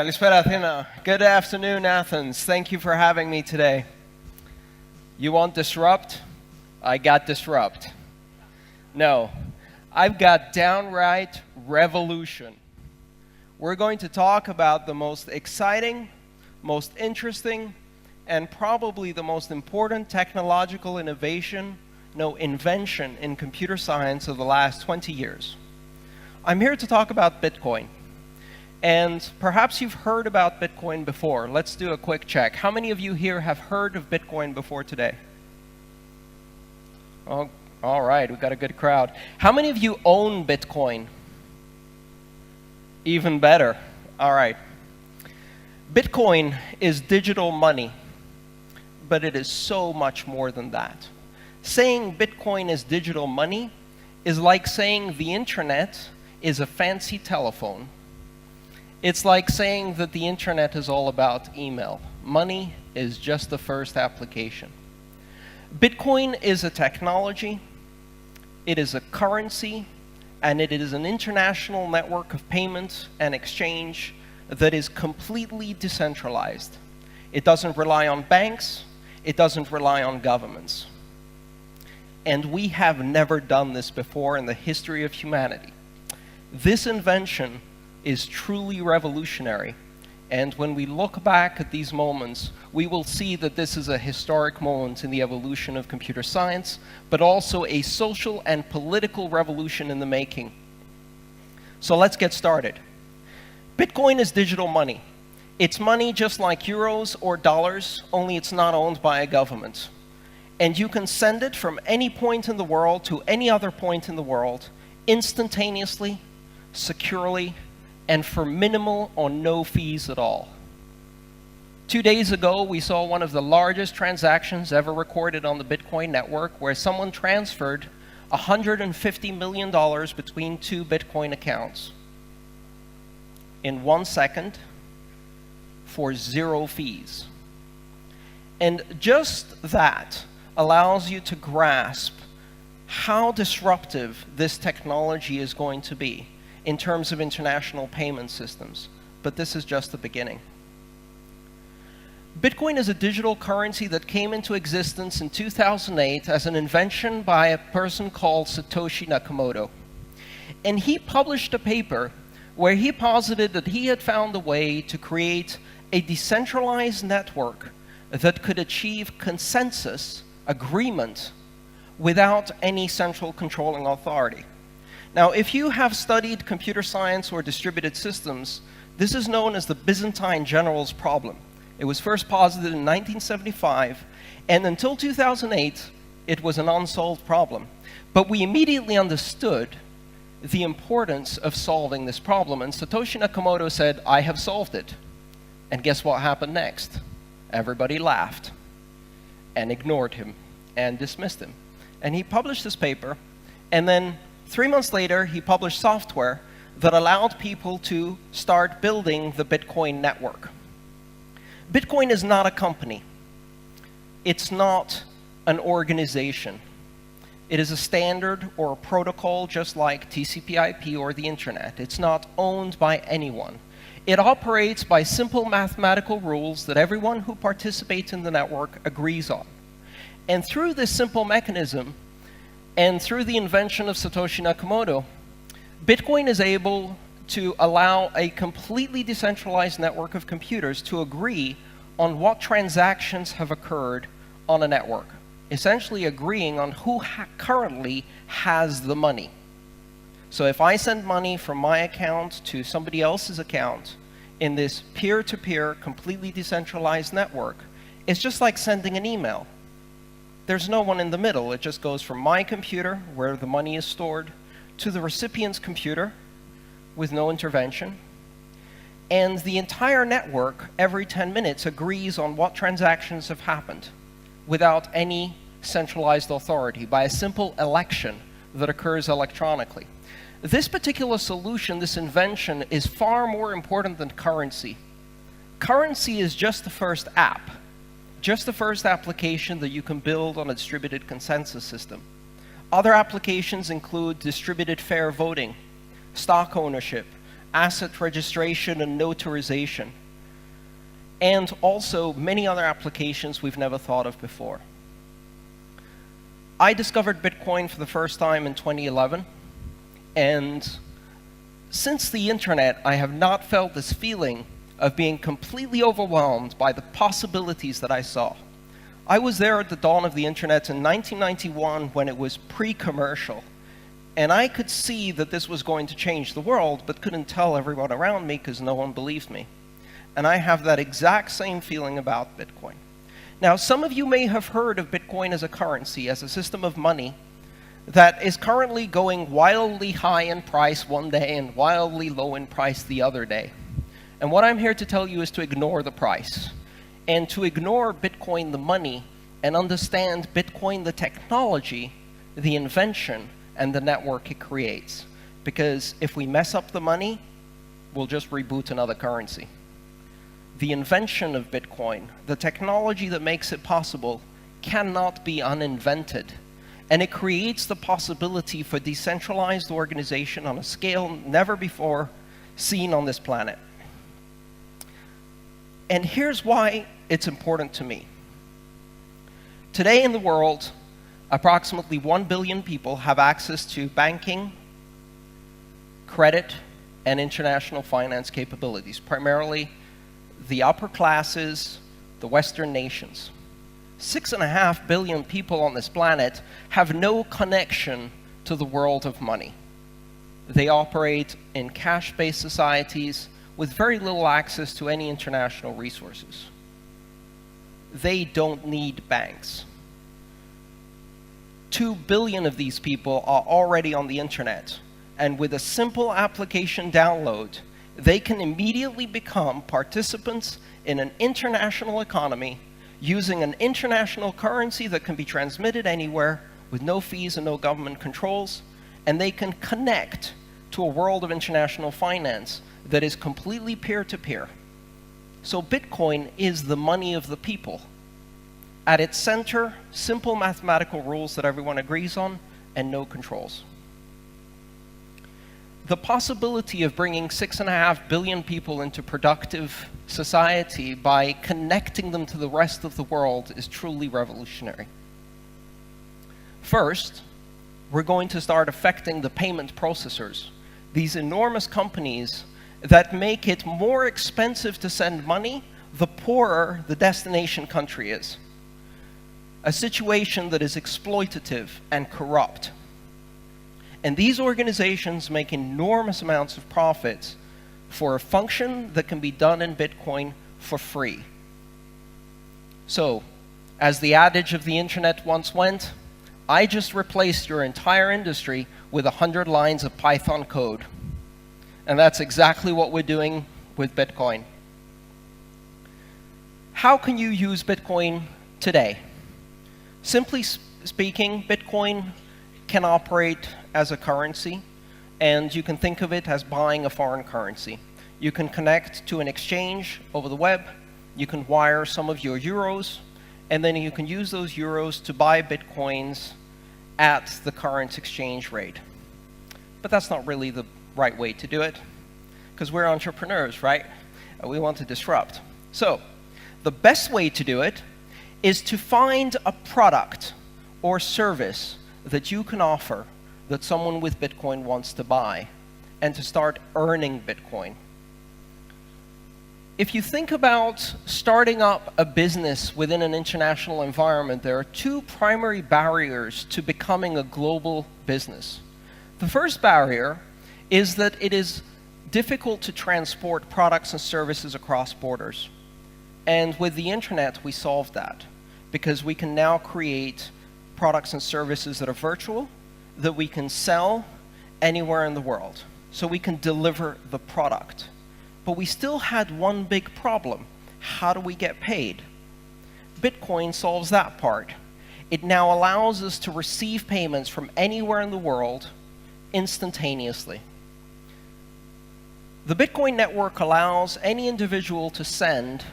Kalispera, Athena. Good afternoon, Athens. Thank you for having me today. You want disrupt? I got disrupt. No, I've got downright revolution. We're going to talk about the most exciting, most interesting, and probably the most important technological innovation, invention in computer science of the last 20 years. I'm here to talk about Bitcoin. And perhaps you've heard about Bitcoin before. Let's do a quick check. How many of you here have heard of Bitcoin before today? Oh, all right, we've got a good crowd. How many of you own Bitcoin? Even better. All right. Bitcoin is digital money, but it is so much more than that. Saying Bitcoin is digital money is like saying the internet is a fancy telephone. It's like saying that the internet is all about email. Money is just the first application. Bitcoin is a technology, it is a currency, and it is an international network of payment and exchange that is completely decentralized. It doesn't rely on banks, it doesn't rely on governments. And we have never done this before in the history of humanity. This invention is truly revolutionary, and when we look back at these moments, we will see that this is a historic moment in the evolution of computer science, but also a social and political revolution in the making. So let's get started. Bitcoin is digital money. It's money just like euros or dollars, only it's not owned by a government. And you can send it from any point in the world to any other point in the world, instantaneously, securely, and for minimal or no fees at all. 2 days ago, we saw one of the largest transactions ever recorded on the Bitcoin network, where someone transferred $150 million between two Bitcoin accounts in 1 second for 0 fees. And just that allows you to grasp how disruptive this technology is going to be in terms of international payment systems. But this is just the beginning. Bitcoin is a digital currency that came into existence in 2008 as an invention by a person called Satoshi Nakamoto. And he published a paper where he posited that he had found a way to create a decentralized network that could achieve consensus, agreement, without any central controlling authority. Now, if you have studied computer science or distributed systems, this is known as the Byzantine general's problem. It was first posited in 1975, and until 2008, it was an unsolved problem. But we immediately understood the importance of solving this problem, and Satoshi Nakamoto said, I have solved it. And guess what happened next? Everybody laughed and ignored him and dismissed him. And he published this paper, and then 3 months later, he published software that allowed people to start building the Bitcoin network. Bitcoin is not a company. It's not an organization. It is a standard or a protocol just like TCP/IP or the internet. It's not owned by anyone. It operates by simple mathematical rules that everyone who participates in the network agrees on. And through this simple mechanism, and through the invention of Satoshi Nakamoto, Bitcoin is able to allow a completely decentralized network of computers to agree on what transactions have occurred on a network, essentially agreeing on who currently has the money. So if I send money from my account to somebody else's account in this peer-to-peer, completely decentralized network, it's just like sending an email. There's no one in the middle. It just goes from my computer, where the money is stored, to the recipient's computer with no intervention. And the entire network, every 10 minutes, agrees on what transactions have happened without any centralized authority, by a simple election that occurs electronically. This particular solution, this invention, is far more important than currency. Currency is just the first app. Just the first application that you can build on a distributed consensus system. Other applications include distributed fair voting, stock ownership, asset registration and notarization, and also many other applications we've never thought of before. I discovered Bitcoin for the first time in 2011, and since the internet, I have not felt this feeling of being completely overwhelmed by the possibilities that I saw. I was there at the dawn of the internet in 1991 when it was pre-commercial, and I could see that this was going to change the world, but couldn't tell everyone around me because no one believed me. And I have that exact same feeling about Bitcoin. Now, some of you may have heard of Bitcoin as a currency, as a system of money that is currently going wildly high in price one day and wildly low in price the other day. And what I'm here to tell you is to ignore the price, and to ignore Bitcoin the money, and understand Bitcoin the technology, the invention, and the network it creates. Because if we mess up the money, we'll just reboot another currency. The invention of Bitcoin, the technology that makes it possible, cannot be uninvented. And it creates the possibility for decentralized organization on a scale never before seen on this planet. And here's why it's important to me. Today in the world, approximately 1 billion people have access to banking, credit, and international finance capabilities, primarily the upper classes, the Western nations. 6.5 billion people on this planet have no connection to the world of money. They operate in cash-based societies with very little access to any international resources. They don't need banks. 2 billion of these people are already on the internet, and with a simple application download, they can immediately become participants in an international economy using an international currency that can be transmitted anywhere with no fees and no government controls, and they can connect to a world of international finance that is completely peer-to-peer. So Bitcoin is the money of the people. At its center, simple mathematical rules that everyone agrees on and no controls. The possibility of bringing 6.5 billion people into productive society by connecting them to the rest of the world is truly revolutionary. First, we're going to start affecting the payment processors, these enormous companies that make it more expensive to send money the poorer the destination country is. A situation that is exploitative and corrupt. And these organizations make enormous amounts of profits for a function that can be done in Bitcoin for free. So, as the adage of the internet once went, I just replaced your entire industry with 100 lines of Python code. And that's exactly what we're doing with Bitcoin. How can you use Bitcoin today? Simply speaking, Bitcoin can operate as a currency, and you can think of it as buying a foreign currency. You can connect to an exchange over the web, you can wire some of your euros, and then you can use those euros to buy Bitcoins at the current exchange rate. But that's not really the right way to do it, because we're entrepreneurs, right? We want to disrupt. So, the best way to do it is to find a product or service that you can offer that someone with Bitcoin wants to buy, and to start earning Bitcoin. If you think about starting up a business within an international environment, there are two primary barriers to becoming a global business. The first barrier is that it is difficult to transport products and services across borders. And with the internet, we solved that, because we can now create products and services that are virtual, that we can sell anywhere in the world. So we can deliver the product. But we still had one big problem. How do we get paid? Bitcoin solves that part. It now allows us to receive payments from anywhere in the world instantaneously. The Bitcoin network allows any individual to send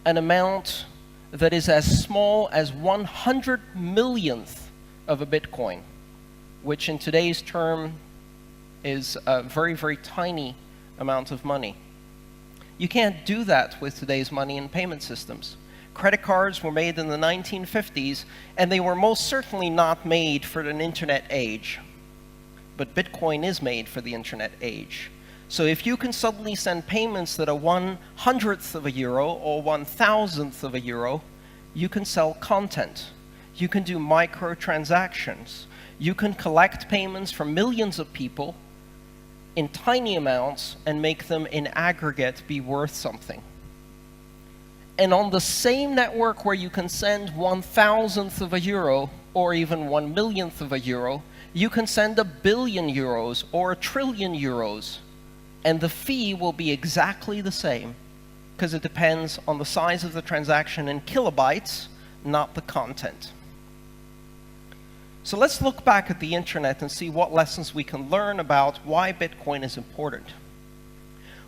an amount that is as small as 100 millionth of a Bitcoin, which in today's term is a very, very tiny amount of money. You can't do that with today's money and payment systems. Credit cards were made in the 1950s, and they were most certainly not made for an internet age. But Bitcoin is made for the internet age. So if you can suddenly send payments that are 1/100th of a euro or 1,000th of a euro, you can sell content. You can do microtransactions. You can collect payments from millions of people in tiny amounts and make them in aggregate be worth something. And on the same network where you can send 1,000th of a euro or even 1,000,000th of a euro, you can send 1,000,000,000 euros or 1,000,000,000,000 euros. And the fee will be exactly the same because it depends on the size of the transaction in kilobytes, not the content. So let's look back at the internet and see what lessons we can learn about why Bitcoin is important.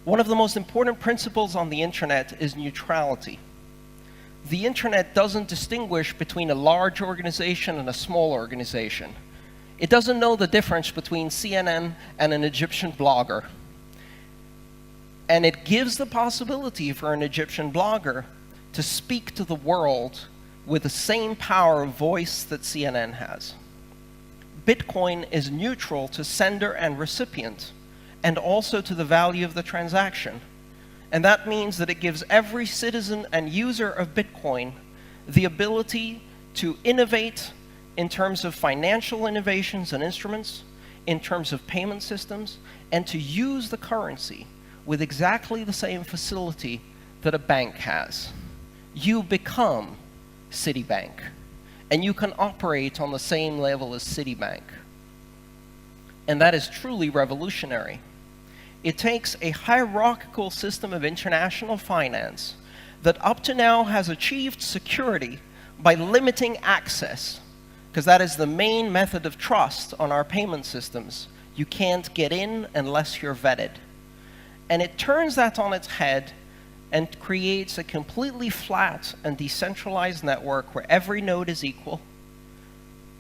One of the most important principles on the internet is neutrality. The internet doesn't distinguish between a large organization and a small organization. It doesn't know the difference between CNN and an Egyptian blogger. And it gives the possibility for an Egyptian blogger to speak to the world with the same power of voice that CNN has. Bitcoin is neutral to sender and recipient, and also to the value of the transaction. And that means that it gives every citizen and user of Bitcoin the ability to innovate in terms of financial innovations and instruments, in terms of payment systems, and to use the currency with exactly the same facility that a bank has. You become Citibank, and you can operate on the same level as Citibank. And that is truly revolutionary. It takes a hierarchical system of international finance that up to now has achieved security by limiting access, because that is the main method of trust on our payment systems. You can't get in unless you're vetted. And it turns that on its head and creates a completely flat and decentralized network where every node is equal,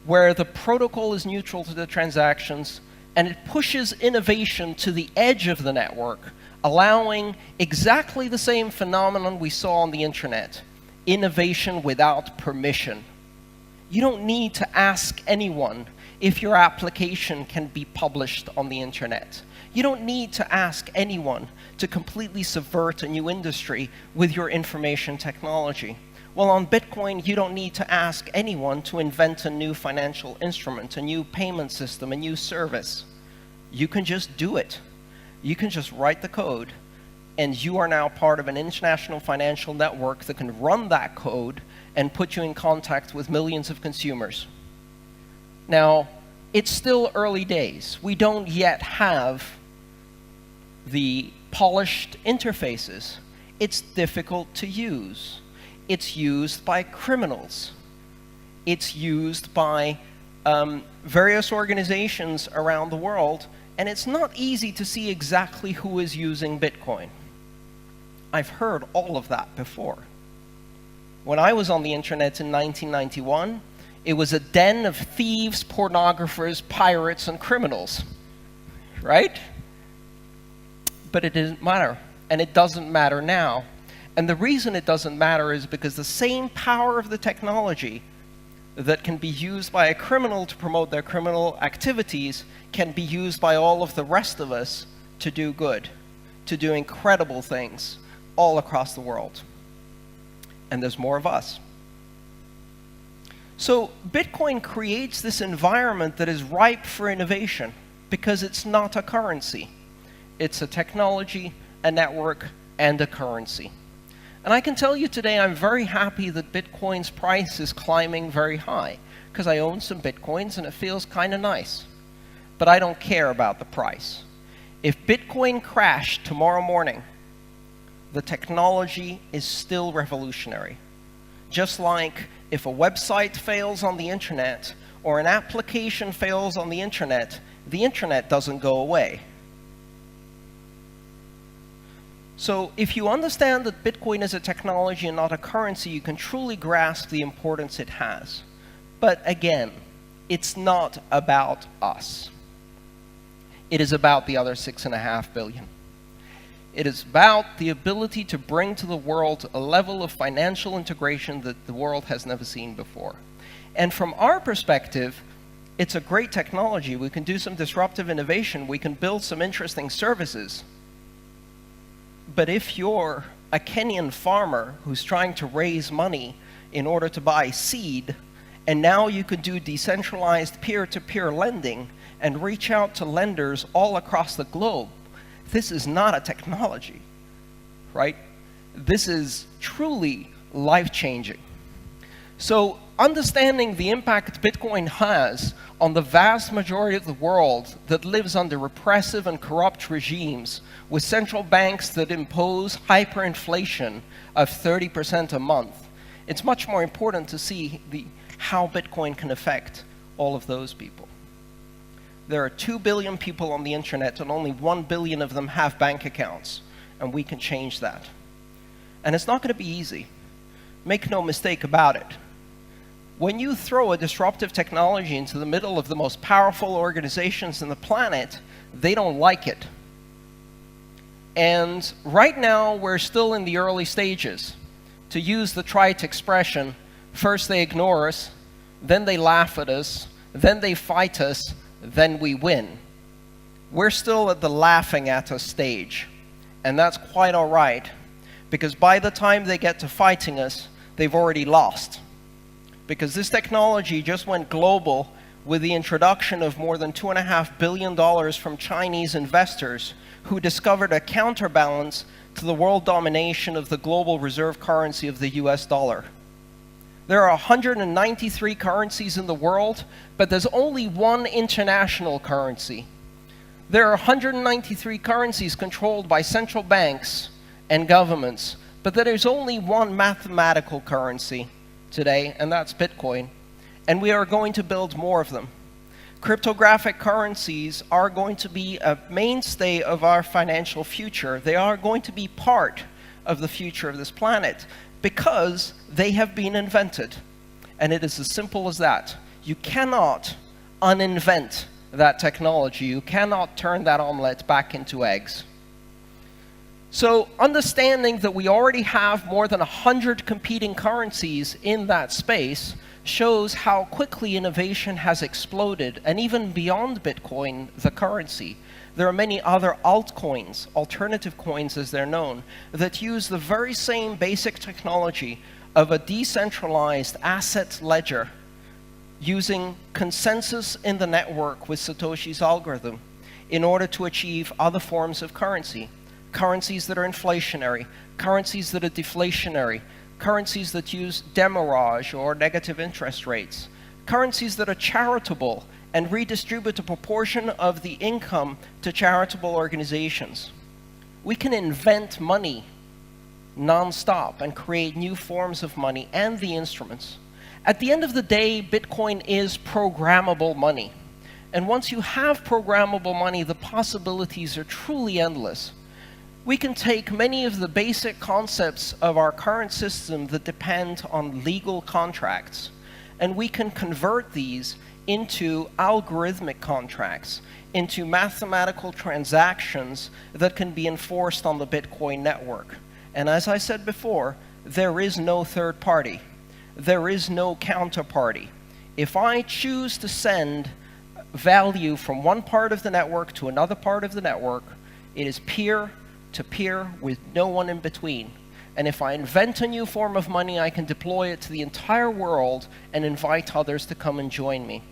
where the protocol is neutral to the transactions, and it pushes innovation to the edge of the network, allowing exactly the same phenomenon we saw on the internet, innovation without permission. You don't need to ask anyone if your application can be published on the internet. You don't need to ask anyone to completely subvert a new industry with your information technology. Well, on Bitcoin, you don't need to ask anyone to invent a new financial instrument, a new payment system, a new service. You can just do it. You can just write the code, and you are now part of an international financial network that can run that code and put you in contact with millions of consumers. Now, it's still early days. We don't yet have the polished interfaces. It's difficult to use. It's used by criminals. It's used by various organizations around the world, and it's not easy to see exactly who is using Bitcoin. I've heard all of that before. When I was on the internet in 1991, it was a den of thieves, pornographers, pirates, and criminals, right? But it didn't matter, and it doesn't matter now. And the reason it doesn't matter is because the same power of the technology that can be used by a criminal to promote their criminal activities can be used by all of the rest of us to do good, to do incredible things all across the world. And there's more of us. So Bitcoin creates this environment that is ripe for innovation because it's not a currency. It's a technology, a network, and a currency. And I can tell you today I'm very happy that Bitcoin's price is climbing very high, because I own some Bitcoins and it feels kind of nice. But I don't care about the price. If Bitcoin crashed tomorrow morning, the technology is still revolutionary. Just like if a website fails on the internet or an application fails on the internet doesn't go away. So if you understand that Bitcoin is a technology and not a currency, you can truly grasp the importance it has. But again, it's not about us. It is about the other 6.5 billion. It is about the ability to bring to the world a level of financial integration that the world has never seen before. And from our perspective, it's a great technology. We can do some disruptive innovation. We can build some interesting services. But if you're a Kenyan farmer who's trying to raise money in order to buy seed, and now you could do decentralized peer-to-peer lending and reach out to lenders all across the globe, this is not a technology, right? This is truly life-changing. So understanding the impact Bitcoin has on the vast majority of the world that lives under repressive and corrupt regimes with central banks that impose hyperinflation of 30% a month, it's much more important to see how Bitcoin can affect all of those people. There are 2 billion people on the internet, and only 1 billion of them have bank accounts, and we can change that. And it's not going to be easy. Make no mistake about it. When you throw a disruptive technology into the middle of the most powerful organizations on the planet, they don't like it. And right now, we're still in the early stages. To use the trite expression, first they ignore us, then they laugh at us, then they fight us, then we win. We're still at the laughing at us stage, and that's quite all right, because by the time they get to fighting us, they've already lost. Because this technology just went global with the introduction of more than $2.5 billion from Chinese investors who discovered a counterbalance to the world domination of the global reserve currency of the US dollar. There are 193 currencies in the world, but there's only one international currency. There are 193 currencies controlled by central banks and governments, but there's only one mathematical currency today, and that's Bitcoin. And we are going to build more of them. Cryptographic currencies are going to be a mainstay of our financial future. They are going to be part of the future of this planet, because they have been invented. And it is as simple as that. You cannot uninvent that technology. You cannot turn that omelet back into eggs. So understanding that we already have more than 100 competing currencies in that space shows how quickly innovation has exploded, and even beyond Bitcoin, the currency. There are many other altcoins, alternative coins as they're known, that use the very same basic technology of a decentralized asset ledger using consensus in the network with Satoshi's algorithm in order to achieve other forms of currency. Currencies that are inflationary, currencies that are deflationary, currencies that use demurrage or negative interest rates, currencies that are charitable and redistribute a proportion of the income to charitable organizations. We can invent money non-stop and create new forms of money and the instruments. At the end of the day, Bitcoin is programmable money. And once you have programmable money, the possibilities are truly endless. We can take many of the basic concepts of our current system that depend on legal contracts, and we can convert these into algorithmic contracts, into mathematical transactions that can be enforced on the Bitcoin network. And as I said before, there is no third party. There is no counterparty. If I choose to send value from one part of the network to another part of the network, it is peer-to-peer with no one in between. And if I invent a new form of money, I can deploy it to the entire world and invite others to come and join me.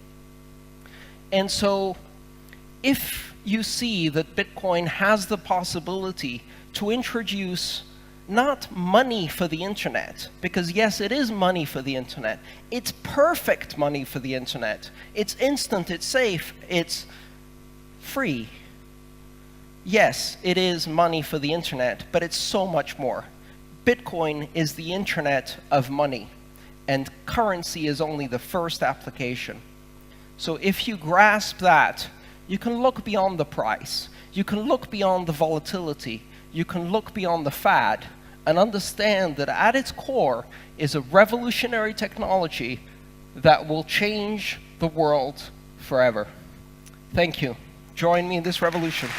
And so, if you see that Bitcoin has the possibility to introduce not money for the internet, because yes, it is money for the internet. It's perfect money for the internet. It's instant, it's safe, it's free. Yes, it is money for the internet, but it's so much more. Bitcoin is the internet of money, and currency is only the first application. So if you grasp that, you can look beyond the price. You can look beyond the volatility. You can look beyond the fad and understand that at its core is a revolutionary technology that will change the world forever. Thank you. Join me in this revolution.